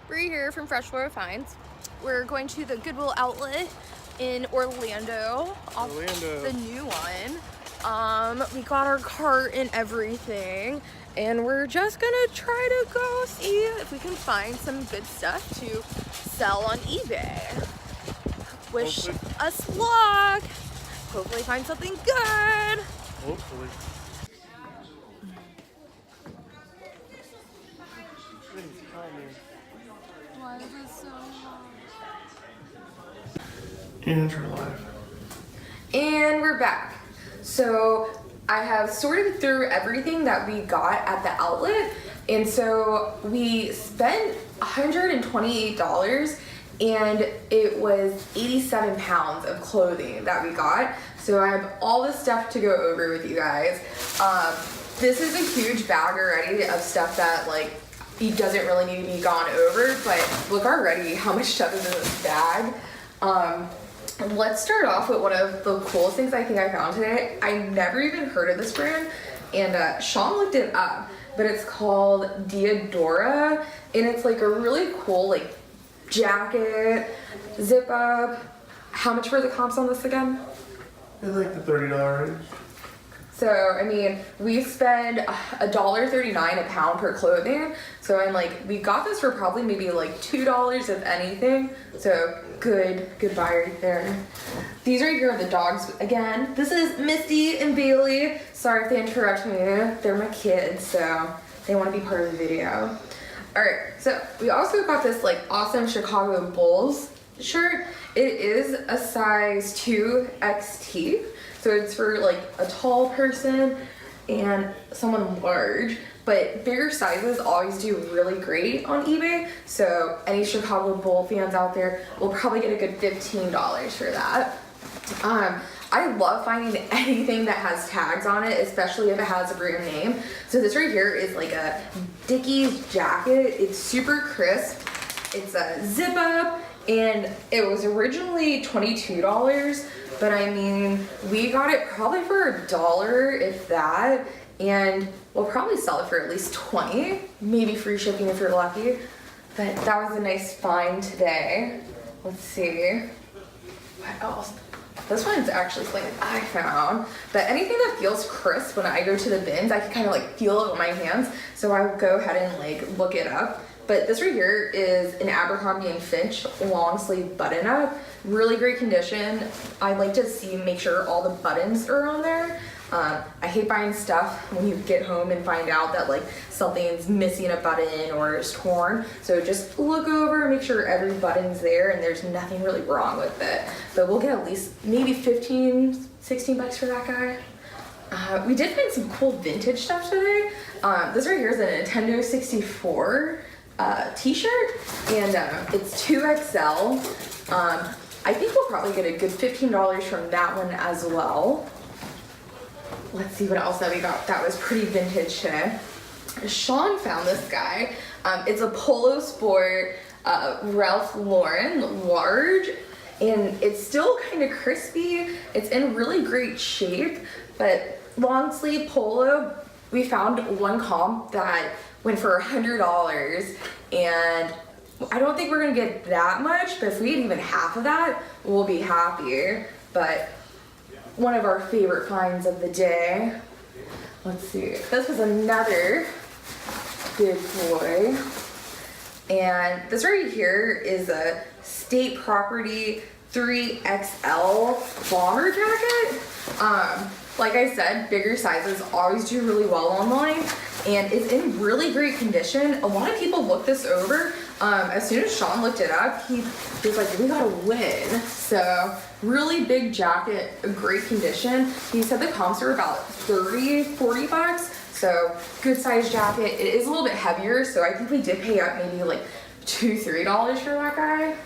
We're here from Freshwater Finds. We're going to the Goodwill outlet in Orlando. The new one. We got our cart and everything, and we're just gonna try to go see if we can find some good stuff to sell on eBay. Wish us luck. Hopefully find something good. Hopefully. Why is it so hard? And we're live. And we're back. So I have sorted through everything that we got at the outlet, and so we spent $128 and it was 87 pounds of clothing that we got. So I have all this stuff to go over with you guys. This is a huge bag already of stuff that like it doesn't really need to be gone over, but look already how much stuff is in this bag. Let's start off with one of the coolest things I think I found today. I never even heard of this brand, and Sean looked it up, but it's called Diadora, and it's like a really cool like jacket, zip up. How much were the comps on this again? It's like the $30 range. So, I mean, we spend $1.39 a pound per clothing. So I'm like, we got this for probably maybe like $2 if anything. So good buy right there. These right here are the dogs again. This is Misty and Bailey. Sorry if they interrupt me. They're my kids, so they want to be part of the video. All right, so we also got this like awesome Chicago Bulls shirt. It is a size 2XT. So it's for like a tall person and someone large, but bigger sizes always do really great on eBay. So any Chicago Bull fans out there will probably get a good $15 for that. I love finding anything that has tags on it, especially if it has a brand name. So this right here is like a Dickies jacket. It's super crisp. It's a zip up, and it was originally $22. But I mean, we got it probably for $1, if that, and we'll probably sell it for at least $20, maybe free shipping if you're lucky. But that was a nice find today. Let's see, what else? This one's actually something I found. But anything that feels crisp when I go to the bins, I can kind of like feel it with my hands. So I will go ahead and like look it up. But this right here is an Abercrombie & Fitch long sleeve button up. Really great condition. I like to make sure all the buttons are on there. I hate buying stuff when you get home and find out that like something's missing a button or is torn. So just look over, make sure every button's there and there's nothing really wrong with it. But we'll get at least maybe 15, 16 bucks for that guy. We did find some cool vintage stuff today. This right here is a Nintendo 64 t-shirt, and it's 2XL. I think we'll probably get a good $15 from that one as well. Let's see what else that we got that was pretty vintage today. Sean found this guy. It's a Polo Sport Ralph Lauren large, and it's still kind of crispy. It's in really great shape, but long sleeve polo. We found one comp that went for $100, and I don't think we're gonna get that much, but if we get even half of that, we'll be happy. But one of our favorite finds of the day. Let's see, this was another big boy. And this right here is a State Property 3XL bomber jacket. Like I said, bigger sizes always do really well online, and it's in really great condition. A lot of people look this over. As soon as Sean looked it up, he was like, we gotta win. So really big jacket, great condition. He said the comps were about 30, 40 bucks. So good size jacket. It is a little bit heavier, so I think we did pay up maybe like $2, $3 for that guy.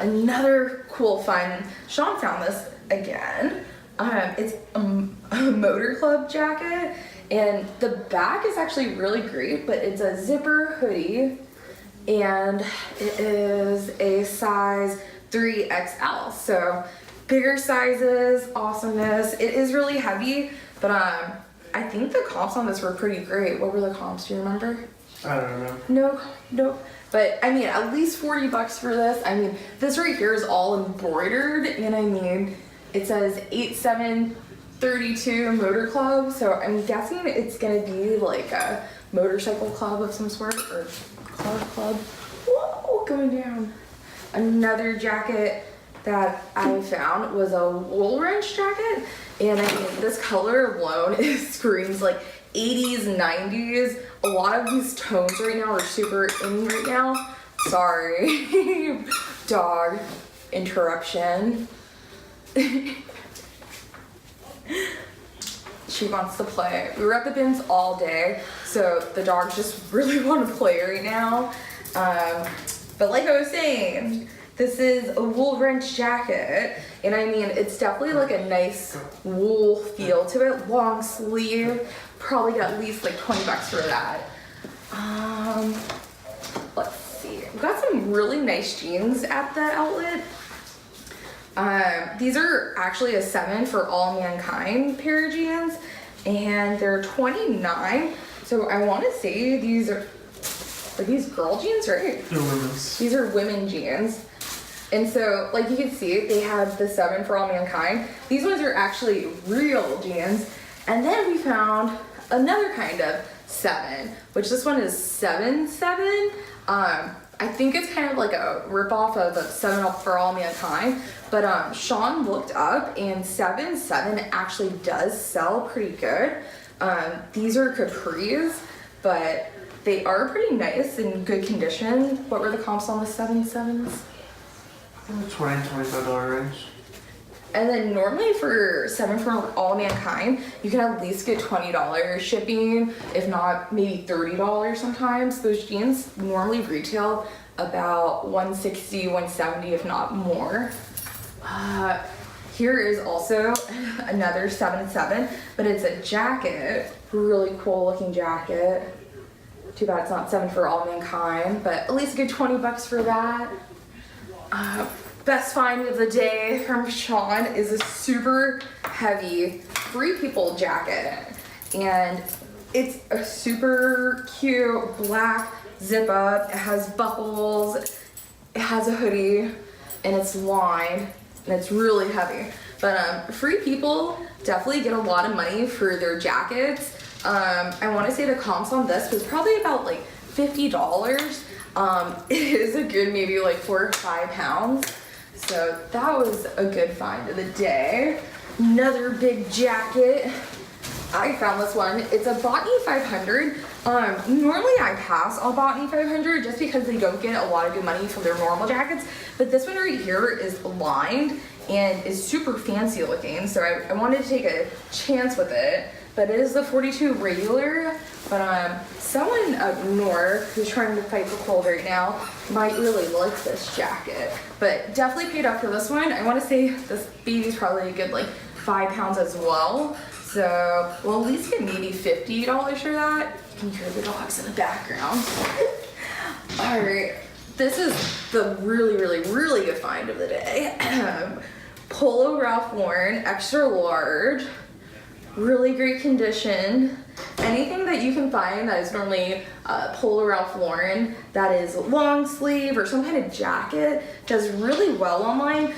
Another cool find. Sean found this again. It's a Motor Club jacket, and the back is actually really great, but it's a zipper hoodie, and it is a size 3XL. So bigger sizes, awesomeness. It is really heavy, but I think the comps on this were pretty great. What were the comps? Do you remember? I don't know. No. But I mean, at least $40 for this. I mean, this right here is all embroidered, and I mean, it says 8732 Motor Club. So I'm guessing it's gonna be like a motorcycle club of some sort, or car club. Whoa, going down. Another jacket that I found was a wool wrench jacket, and I mean, this color alone screams like 80s, 90s. A lot of these tones right now are super in right now. Sorry, dog interruption. She wants to play. We were at the bins all day, so the dogs just really want to play right now. But like I was saying, this is a wool wrench jacket, and I mean, it's definitely like a nice wool feel to it. Long sleeve, probably get at least like $20 for that. Let's see. We got some really nice jeans at the outlet. These are actually a 7 for All Mankind pair of jeans, and they're $29. So I want to say these are these girl jeans, right? They're women's. These are women jeans. And so, like you can see, they have the 7 for All Mankind. These ones are actually real jeans. And then we found another kind of 7, which this one is 7-7. I think it's kind of like a ripoff of a 7 Up for All Mankind. But Sean looked up, and 7-7 actually does sell pretty good. These are capris, but they are pretty nice and good condition. What were the comps on the 7-7s? In the $20 to $25 range. And then normally for 7 for All Mankind, you can at least get $20 shipping, if not maybe $30 sometimes. Those jeans normally retail about $160, $170, if not more. Here is also another 7-7, but it's a jacket, really cool looking jacket. Too bad it's not 7 for All Mankind, but at least a good $20 for that. Best find of the day from Sean is a super heavy Free People jacket, and it's a super cute black zip up. It has buckles, it has a hoodie, and it's lined, and it's really heavy. But Free People definitely get a lot of money for their jackets. I want to say the comps on this was probably about like $50. It is a good maybe like 4 or 5 pounds. So that was a good find of the day. Another big jacket. I found this one. It's a Botany 500. Normally I pass on Botany 500 just because they don't get a lot of good money from their normal jackets. But this one right here is lined and is super fancy looking. So I wanted to take a chance with it. But it is the 42 regular. But someone up north who's trying to fight the cold right now might really like this jacket. But definitely paid up for this one. I want to say this baby's probably a good like 5 pounds as well. So we'll at least get maybe $50 for that. You can hear the dogs in the background. All right, this is the really good find of the day. Polo Ralph Lauren, extra large. Really great condition. Anything that you can find that is normally Polo Ralph Lauren that is long sleeve or some kind of jacket does really well online.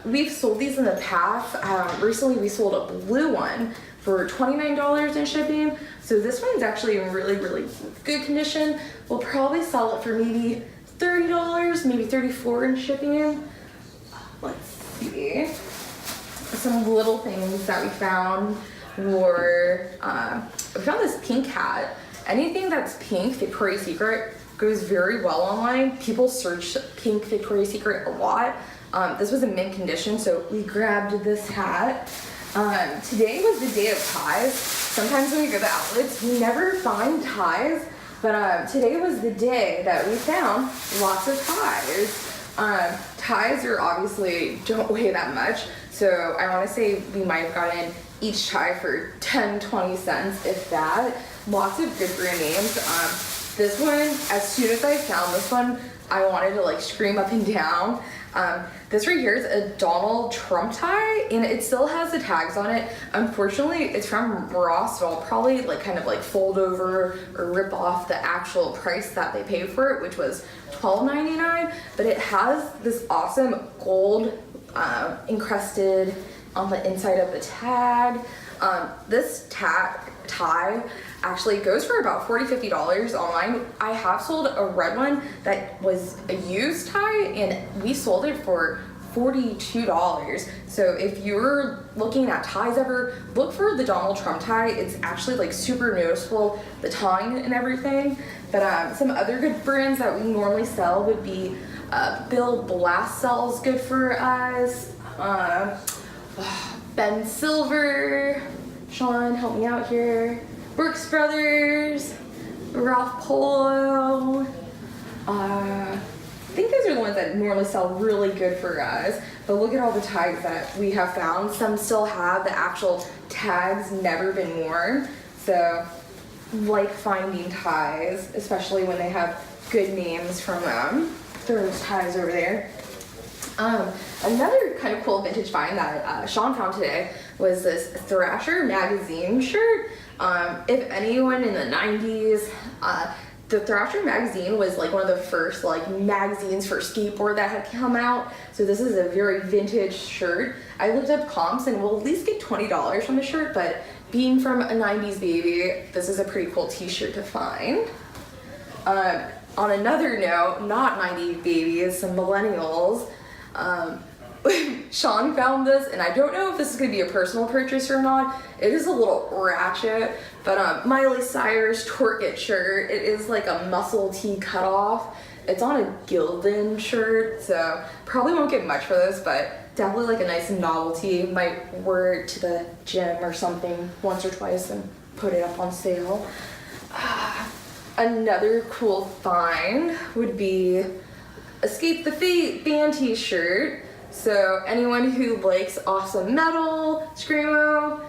We've sold these in the past. Recently we sold a blue one for $29 in shipping. So this one's actually in really good condition. We'll probably sell it for maybe $30, maybe $34 in shipping. Let's see. Some little things that we found were, we found this pink hat. Anything that's pink, Victoria's Secret, goes very well online. People search pink Victoria's Secret a lot. This was in mint condition, so we grabbed this hat. Today was the day of ties. Sometimes when we go to outlets, we never find ties, but today was the day that we found lots of ties. Ties are obviously don't weigh that much, so I want to say we might have gotten each tie for 10-20 cents, if that. Lots of good brand names. This one, as soon as I found this one, I wanted to like scream up and down. This right here is a Donald Trump tie, and it still has the tags on it. Unfortunately, it's from Ross, so I'll probably like kind of like fold over or rip off the actual price that they paid for it, which was $12.99. But it has this awesome gold encrusted on the inside of the tag. This tie actually goes for about $40-50 online. I have sold a red one that was a used tie, and we sold it for $42. So if you're looking at ties ever, look for the Donald Trump tie. It's actually like super noticeable, the tongue and everything. But some other good brands that we normally sell would be Bill Blass sells good for us. Ben Silver, Sean, help me out here. Brooks Brothers, Ralph Polo. I think those are the ones that normally sell really good for us. But look at all the tags that we have found. Some still have the actual tags never been worn. So, like finding ties, especially when they have good names from them. Those ties over there. Another kind of cool vintage find that Sean found today was this Thrasher magazine shirt. If anyone in the 90s, the Thrasher magazine was like one of the first like magazines for skateboard that had come out. So this is a very vintage shirt. I looked up comps and we'll at least get $20 from the shirt, but being from a 90s baby, this is a pretty cool t-shirt to find. On another note, not 90s babies, some millennials. Sean found this, and I don't know if this is going to be a personal purchase or not. It is a little ratchet, but Miley Cyrus Twerk It shirt. It is like a muscle tee cutoff. It's on a Gildan shirt, so probably won't get much for this, but definitely like a nice novelty. Might wear it to the gym or something once or twice and put it up on sale. Another cool find would be Escape the Fate band t-shirt. So anyone who likes awesome metal, screamo,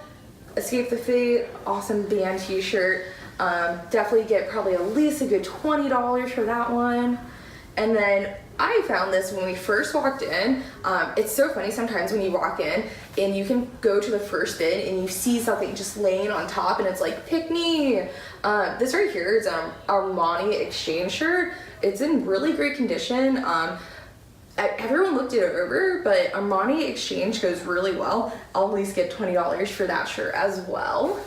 Escape the Fate, awesome band t-shirt, definitely get probably at least a good $20 for that one. And then I found this when we first walked in. It's so funny sometimes when you walk in and you can go to the first bin and you see something just laying on top and it's like, pick me. This right here is an Armani exchange shirt. It's in really great condition. Everyone looked it over, but Armani exchange goes really well. I'll at least get $20 for that shirt as well.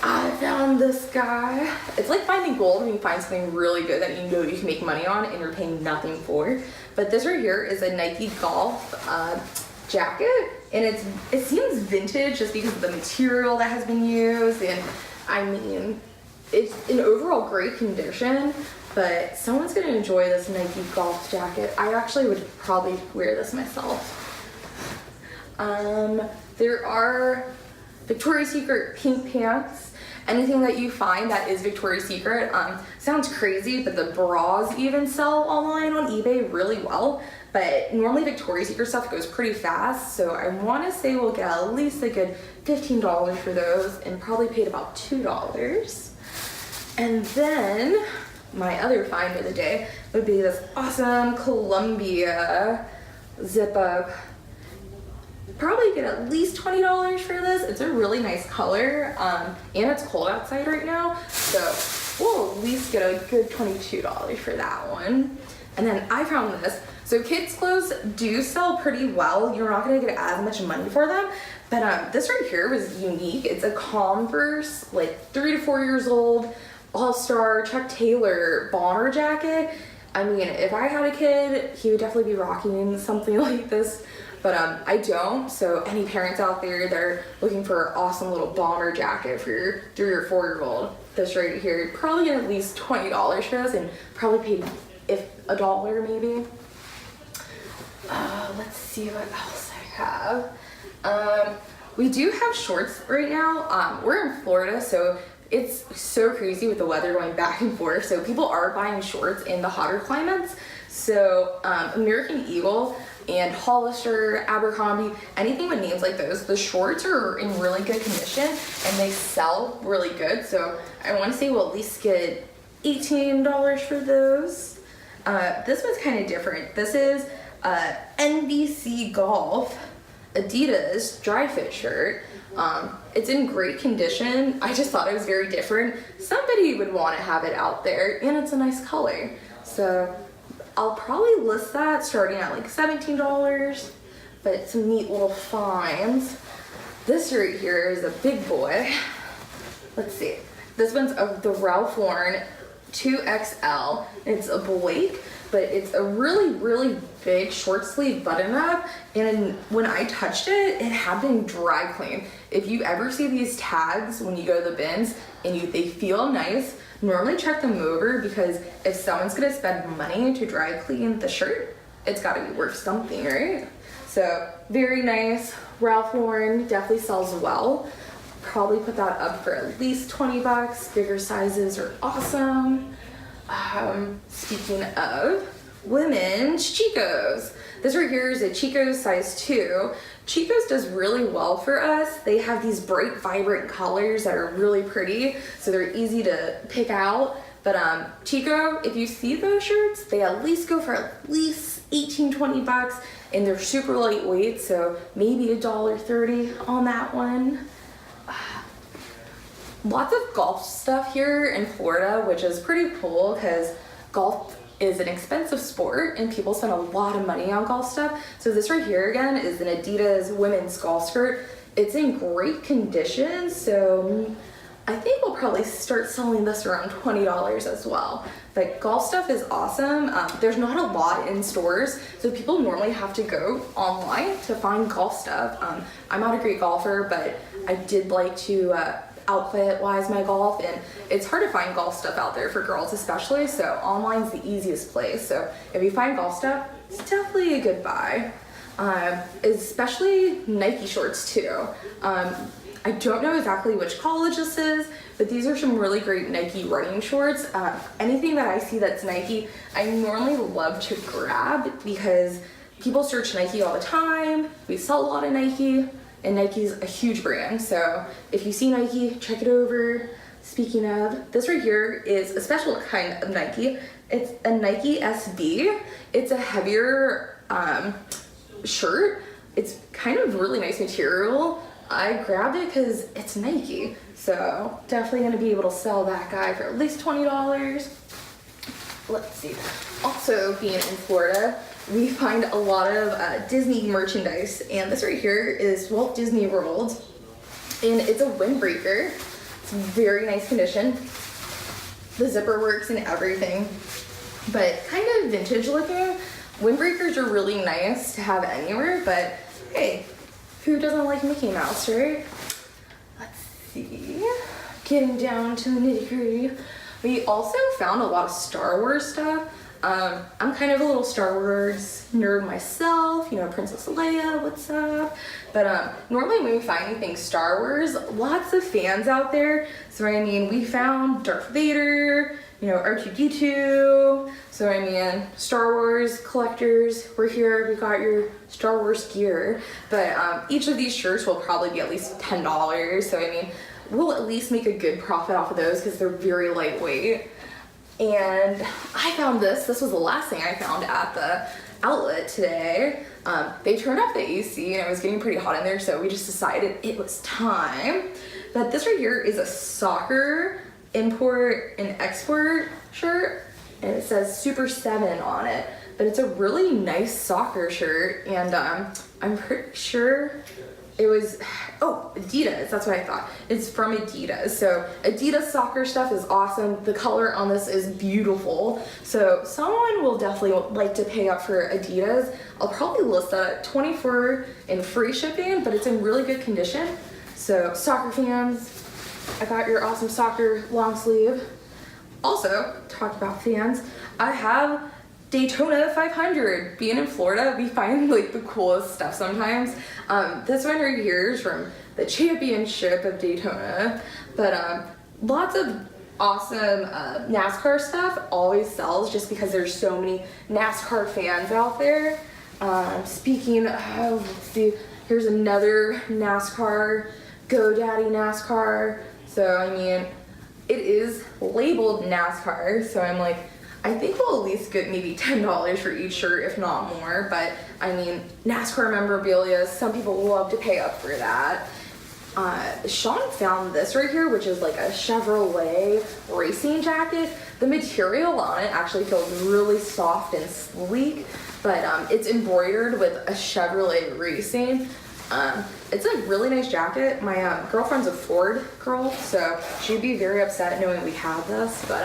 I found this guy. It's like finding gold when you find something really good that you know you can make money on and you're paying nothing for. But this right here is a Nike Golf jacket, and it seems vintage just because of the material that has been used, and I mean, it's in overall great condition. But someone's gonna enjoy this Nike Golf jacket. I actually would probably wear this myself. There are Victoria's Secret pink pants. Anything that you find that is Victoria's Secret, sounds crazy, but the bras even sell online on eBay really well. But normally Victoria's Secret stuff goes pretty fast, so I want to say we'll get at least a good $15 for those, and probably paid about $2. And then my other find of the day would be this awesome Columbia zip-up. Probably get at least $20 for this. It's a really nice color, and it's cold outside right now, so we'll at least get a good $22 for that one. And then I found this. So kids' clothes do sell pretty well. You're not gonna get as much money for them, but this right here was unique. It's a Converse, like 3 to 4 years old, All-Star Chuck Taylor bomber jacket. I mean, if I had a kid, he would definitely be rocking something like this, but I don't. So any parents out there that are looking for an awesome little bomber jacket for your 3 or 4 year old, this right here, probably get at least $20 for this, and probably paid if $1 maybe. Let's see what else I have. We do have shorts right now. We're in Florida, so it's so crazy with the weather going back and forth. So people are buying shorts in the hotter climates. So American Eagle and Hollister, Abercrombie, anything with names like those, the shorts are in really good condition and they sell really good. So I want to say we'll at least get $18 for those. This one's kind of different. This is NBC Golf Adidas dry fit shirt. It's in great condition. I just thought it was very different. Somebody would want to have it out there, and it's a nice color. So I'll probably list that starting at like $17, but some neat little finds. This right here is a big boy. Let's see. This one's the Ralph Lauren 2XL. It's a Blake, but it's a really, really big short sleeve button up. And when I touched it, it had been dry cleaned. If you ever see these tags when you go to the bins and they feel nice, normally check them over, because if someone's gonna spend money to dry clean the shirt, it's gotta be worth something, right? So very nice. Ralph Lauren definitely sells well. Probably put that up for at least 20 bucks. Bigger sizes are awesome. Speaking of women's Chico's, this right here is a Chico's size 2. Chico's does really well for us. They have these bright, vibrant colors that are really pretty, so they're easy to pick out. But Chico, if you see those shirts, they at least go for at least 18, 20 bucks, and they're super lightweight, so maybe $1.30 on that one. Lots of golf stuff here in Florida, which is pretty cool because golf is an expensive sport and people spend a lot of money on golf stuff. So this right here again is an Adidas women's golf skirt. It's in great condition, so I think we'll probably start selling this around $20 as well. But golf stuff is awesome. There's not a lot in stores, so people normally have to go online to find golf stuff. I'm not a great golfer, but I did like to outfit wise my golf, and it's hard to find golf stuff out there for girls especially, so online's the easiest place. So if you find golf stuff, it's definitely a good buy. Especially Nike shorts too. I don't know exactly which college this is, but these are some really great Nike running shorts. Anything that I see that's Nike, I normally love to grab because people search Nike all the time. We sell a lot of Nike, and Nike's a huge brand. So if you see Nike, check it over. Speaking of, this right here is a special kind of Nike. It's a Nike SB. It's a heavier shirt. It's kind of really nice material. I grabbed it because it's Nike. So definitely gonna be able to sell that guy for at least $20. Let's see. Also, being in Florida, we find a lot of Disney merchandise, and this right here is Walt Disney World, and it's a windbreaker. It's very nice condition. The zipper works and everything, but kind of vintage looking. Windbreakers are really nice to have anywhere, but hey, who doesn't like Mickey Mouse, right? Let's see. Getting down to the nitty-gritty. We also found a lot of Star Wars stuff. I'm kind of a little Star Wars nerd myself, you know, Princess Leia, what's up? But normally when we find anything Star Wars, lots of fans out there. So I mean, we found Darth Vader, you know, R2-D2. So I mean, Star Wars collectors, we're here, we got your Star Wars gear. But each of these shirts will probably be at least $10. So I mean, we'll at least make a good profit off of those because they're very lightweight. And I found this was the last thing I found at the outlet today. They turned off the AC and it was getting pretty hot in there, so we just decided it was time. But this right here is a soccer import and export shirt, and it says Super 7 on it. But it's a really nice soccer shirt, and I'm pretty sure it was, Adidas, that's what I thought. It's from Adidas. So Adidas soccer stuff is awesome. The color on this is beautiful. So someone will definitely like to pay up for Adidas. I'll probably list that at $24 and free shipping, but it's in really good condition. So soccer fans, I got your awesome soccer long sleeve. Also, talked about fans, I have Daytona 500. Being in Florida, we find like the coolest stuff sometimes. This one right here is from the championship of Daytona, but lots of awesome NASCAR stuff always sells just because there's so many NASCAR fans out there. Speaking of, let's see, here's another NASCAR, GoDaddy NASCAR. So I mean, it is labeled NASCAR, so I'm like, I think we'll at least get maybe $10 for each shirt, if not more. But I mean, NASCAR memorabilia, some people love to pay up for that. Sean found this right here, which is like a Chevrolet racing jacket. The material on it actually feels really soft and sleek, but it's embroidered with a Chevrolet racing. It's a really nice jacket. My girlfriend's a Ford girl, so she'd be very upset knowing we have this, but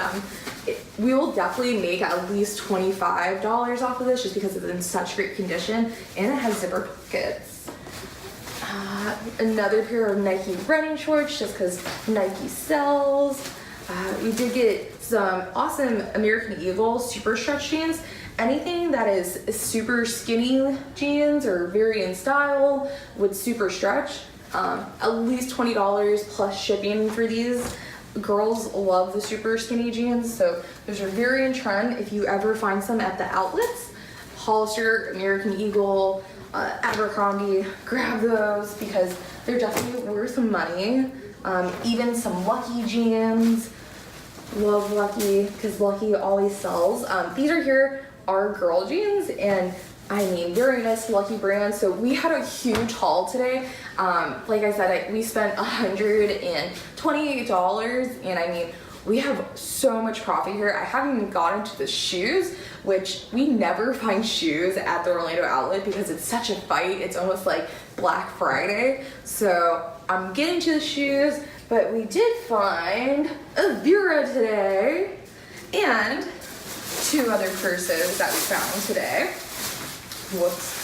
we will definitely make at least $25 off of this just because it's in such great condition, and it has zipper pockets. Another pair of Nike running shorts just because Nike sells. We did get some awesome American Eagle super stretch jeans. Anything that is super skinny jeans or very in style with super stretch, at least $20 plus shipping for these. Girls love the super skinny jeans, so those are very in trend. If you ever find some at the outlets, Hollister, American Eagle, Abercrombie, grab those because they're definitely worth money. Even some Lucky jeans, love Lucky because Lucky always sells. These are girl jeans, and I mean, very nice Lucky brand. So we had a huge haul today. Like I said, we spent $128, and I mean, we have so much profit here. I haven't even gotten to the shoes, which we never find shoes at the Orlando outlet because it's such a fight. It's almost like Black Friday. So I'm getting to the shoes, but we did find a Vera today and two other purses that we found today. Whoops.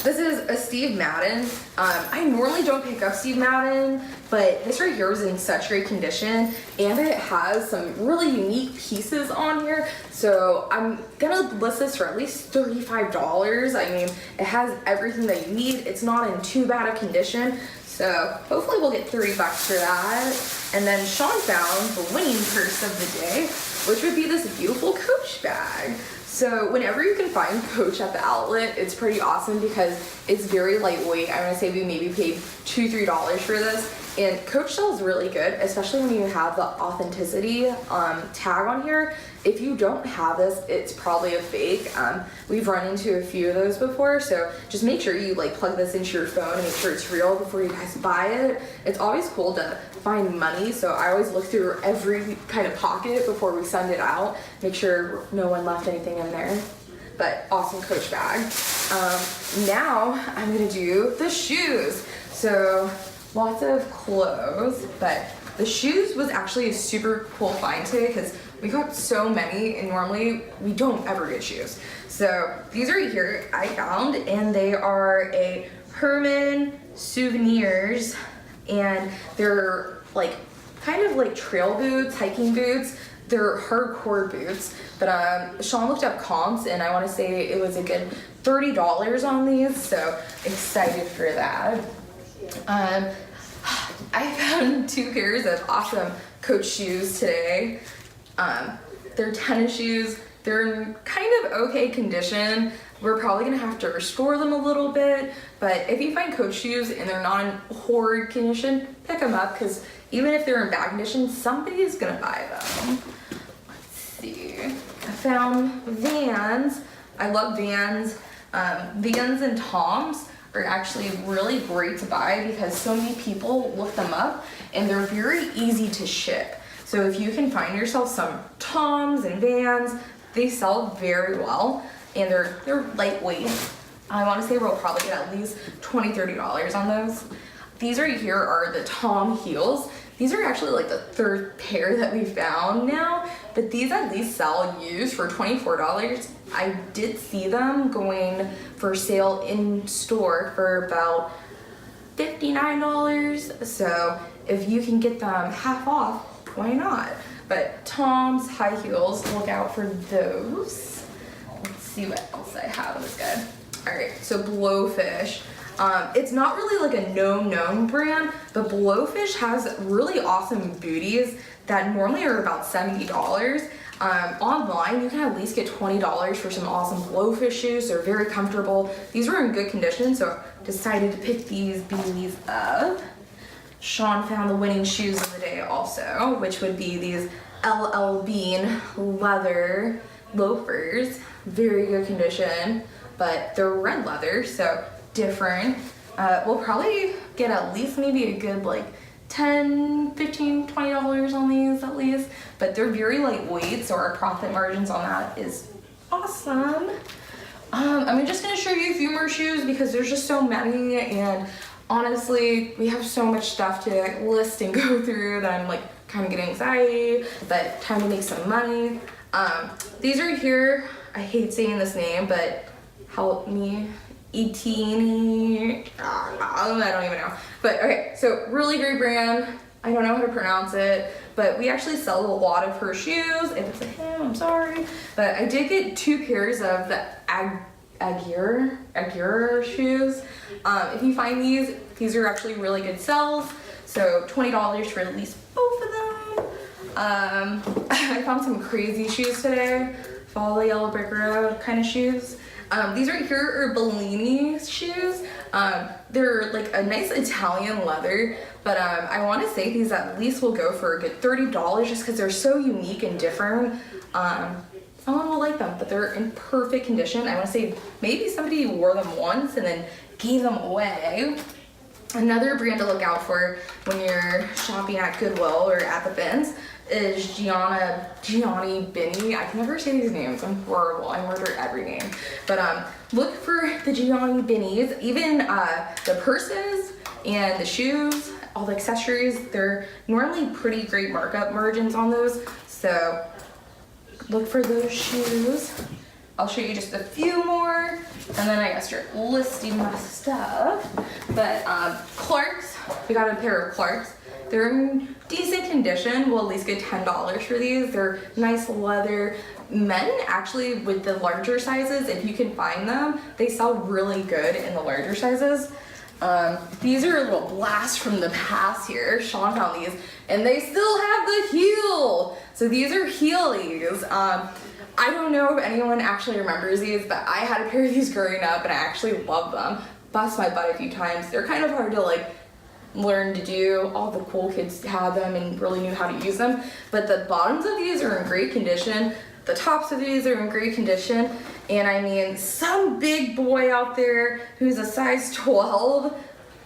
This is a Steve Madden. I normally don't pick up Steve Madden, but this right here is in such great condition, and it has some really unique pieces on here. So I'm gonna list this for at least $35. I mean, it has everything that you need. It's not in too bad a condition. So hopefully we'll get $30 for that. And then Sean found the winning purse of the day, which would be this beautiful Coach bag. So whenever you can find Coach at the outlet, it's pretty awesome because it's very lightweight. I'm gonna say we maybe paid $2-3 for this. And Coach sells really good, especially when you have the authenticity tag on here. If you don't have this, it's probably a fake. We've run into a few of those before, so just make sure you like plug this into your phone and make sure it's real before you guys buy it. It's always cool to find money, so I always look through every kind of pocket before we send it out. Make sure no one left anything in there. But awesome Coach bag. Now I'm gonna do the shoes. So lots of clothes, but the shoes was actually a super cool find today because we got so many, and normally we don't ever get shoes. So these right here I found, and they are a Herman Souvenirs, and they're like kind of like trail boots, hiking boots. They're hardcore boots, but Sean looked up comps, and I want to say it was a good $30 on these, so excited for that. I found two pairs of awesome Coach shoes today. They're tennis shoes. They're in kind of okay condition. We're probably gonna have to restore them a little bit, but if you find Coach shoes and they're not in horrid condition, pick them up because even if they're in bad condition, somebody's gonna buy them. Let's see. I found Vans. I love Vans. Vans and Toms are actually really great to buy because so many people look them up and they're very easy to ship. So if you can find yourself some Toms and Vans, they sell very well and they're lightweight. I want to say we'll probably get at least $20-30 on those. These right here are the Tom heels. These are actually like the third pair that we found now, but these at least sell used for $24. I did see them going for sale in store for about $59. So if you can get them half off, why not? But Tom's high heels, look out for those. Let's see what else I have that's good. All right, so Blowfish. It's not really like a known brand, but Blowfish has really awesome booties that normally are about $70. Online, you can at least get $20 for some awesome Blowfish shoes. They're very comfortable. These were in good condition, so decided to pick these beanies up. Sean found the winning shoes of the day also, which would be these LL Bean leather loafers, very good condition, but they're red leather, so different. We'll probably get at least maybe a good like $10, $15, $20 on these at least, but they're very lightweight, so our profit margins on that is awesome. I'm just gonna show you a few more shoes because there's just so many, and honestly, we have so much stuff to like, list and go through that I'm like kind of getting anxiety, but time to make some money. These are here, I hate saying this name, but help me. Etini, I don't even know. But okay, so really great brand. I don't know how to pronounce it, but we actually sell a lot of her shoes. If it's a him, I'm sorry. But I did get 2 pairs of the Aguirre shoes. If you find these are actually really good sells. So $20 for at least both of them. I found some crazy shoes today. Follow the yellow brick road kind of shoes. These right here are Bellini shoes. They're like a nice Italian leather, but I want to say these at least will go for a good $30 just because they're so unique and different. Someone will like them, but they're in perfect condition. I want to say maybe somebody wore them once and then gave them away. Another brand to look out for when you're shopping at Goodwill or at the bins is Gianni Binny. I can never say these names. I'm horrible. I murder every name. But look for the Gianni Binnies. Even the purses and the shoes, all the accessories, they're normally pretty great markup margins on those. So look for those shoes. I'll show you just a few more, and then I gotta start listing my stuff. But Clarks, we got a pair of Clarks. They're in decent condition. We'll at least get $10 for these. They're nice leather. Men, actually, with the larger sizes, if you can find them, they sell really good in the larger sizes. These are a little blast from the past here. Sean found these, and they still have the heel. So these are Heelys. I don't know if anyone actually remembers these, but I had a pair of these growing up, and I actually love them. Bust my butt a few times. They're kind of hard to like learn to do. All the cool kids had them and really knew how to use them. But the bottoms of these are in great condition. The tops of these are in great condition. And I mean, some big boy out there who's a size 12,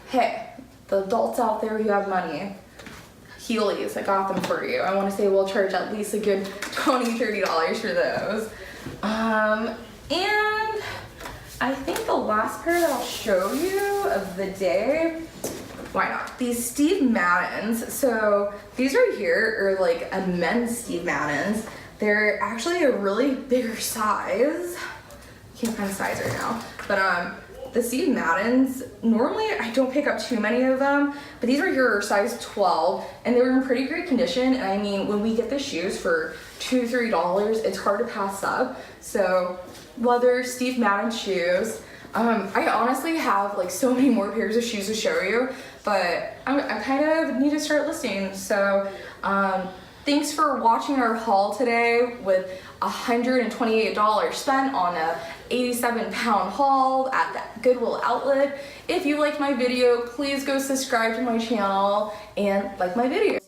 hey, the adults out there who have money, Heelys, I got them for you. I want to say we'll charge at least a good $20, $30 for those. And I think the last pair that I'll show you of the day, why not? These Steve Maddens. So these right here are like a men's Steve Maddens. They're actually a really bigger size. Can't find a size right now, but the Steve Maddens, normally I don't pick up too many of them, but these right here are size 12, and they were in pretty great condition. And I mean, when we get the shoes for $2, $3, it's hard to pass up. So leather Steve Madden shoes. I honestly have like so many more pairs of shoes to show you, but I kind of need to start listing. So thanks for watching our haul today with $128 spent on a 87-pound haul at that Goodwill outlet. If you liked my video, please go subscribe to my channel and like my video.